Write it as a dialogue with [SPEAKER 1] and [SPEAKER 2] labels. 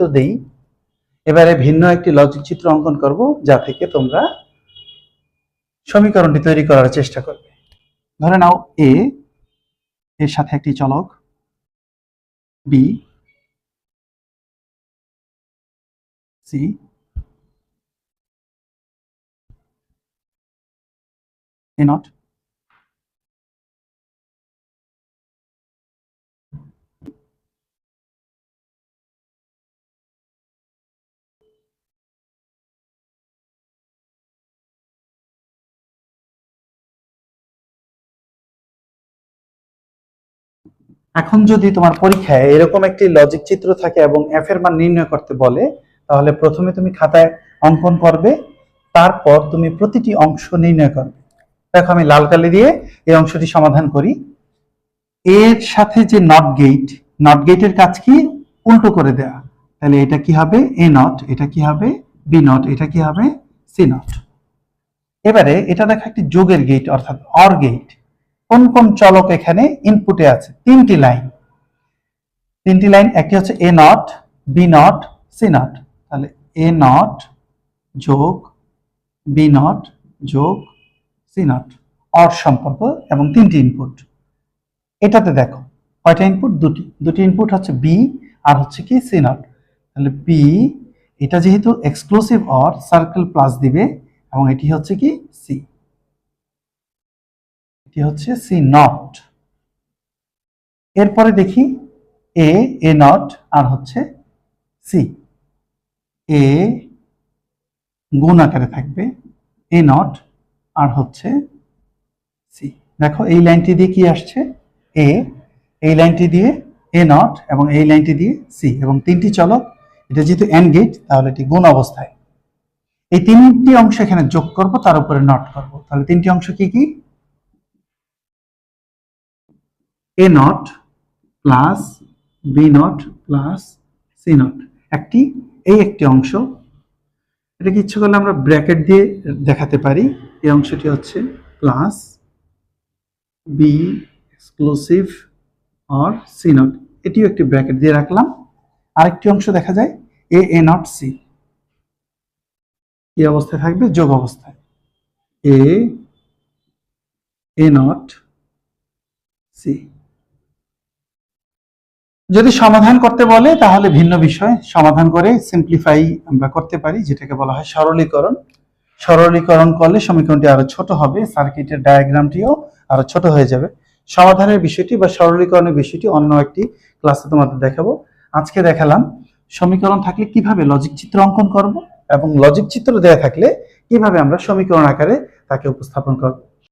[SPEAKER 1] তো দেই। এবারে ভিন্ন একটি লজিক চিত্র অঙ্কন করব, যা থেকে তোমরা সমীকরণটি তৈরি করার চেষ্টা করবে। ধরে নাও এ এর সাথে একটি চলক বি, সি, এ নট, এখন যদি তোমার পরীক্ষায় এরকম একটি লজিক চিত্র থাকে এবং এফ এর মান নির্ণয় করতে বলে, তাহলে প্রথমে তুমি খাতায় অঙ্কন করবে, তারপর তুমি প্রতিটি অংশ নির্ণয় করবে। দেখো আমি লাল কালি দিয়ে এই অংশটি সমাধান করি। এর সাথে যে নট গেটের কাজ কি? উল্টো করে দেয়া। তাহলে এটা কি হবে? A not. এটা কি হবে? B not. এটা কি হবে? C not. এবারে এটা দেখো একটি যোগের গেট, অর্থাৎ অর গেট। কোন কোন চলক এখানে ইনপুটে আছে? তিনটি লাইন। একটি হচ্ছে A not, B not, C not. তাহলে এ নট যোগ বি নট যোগ সি নট, অর সম্পর্ক, এবং তিনটি ইনপুট। এটাতে দেখো কয়টা ইনপুট? দুটি ইনপুট হচ্ছে বি আর হচ্ছে কি সি নট। তাহলে বি, এটা যেহেতু এক্সক্লুসিভ অর, সার্কেল প্লাস দিবে, এবং এটি হচ্ছে কি সি, এটি হচ্ছে সি নট। এরপরে দেখি এ নট আর হচ্ছে সি। এ গুণ আকারে থাকবে এ নট আর হচ্ছে সি। দেখো এই লাইনটি দিয়ে কি আসছে? এ, এই লাইনটি দিয়ে এ নট, এবং এই লাইনটি দিয়ে সি, এবং তিনটি চলক। এটা যেহেতু এন্ড গেট, তাহলে এটি গুণ অবস্থায়। এই তিনটি অংশ এখানে যোগ করব, তার উপরে নট করব। তাহলে তিনটি অংশ কি কি? A not plus B not plus C not. একটি অংশ, এটাকে ইচ্ছে করলে আমরা ব্র্যাকেট দিয়ে দেখাতে পারি। এই অংশটি হচ্ছে plus B exclusive or C not, এটিও একটি ব্র্যাকেট দিয়ে রাখলাম। আরেকটি অংশ দেখা যায় এ নট সি, এই অবস্থায় থাকবে যোগ অবস্থায়। এ নট সি। যদি সমাধান করতে বলে তাহলে ভিন্ন বিষয়, সমাধান করে সিম্পলিফাই আমরা করতে পারি, যেটাকে বলা হয় সরলীকরণ। সরলীকরণ করলে সমীকরণটি আরো ছোট হবে, সার্কিটের ডায়াগ্রামটিও আরো ছোট হয়ে যাবে। সমাধানের বিষয়টি বা সরলীকরণের বিষয়টি অন্য একটি ক্লাসে তোমাদের দেখাবো। আজকে দেখালাম সমীকরণ থাকলে কিভাবে লজিক চিত্র অঙ্কন করব, এবং লজিক চিত্র দেয়া থাকলে কিভাবে আমরা সমীকরণ আকারে তাকে উপস্থাপন করব।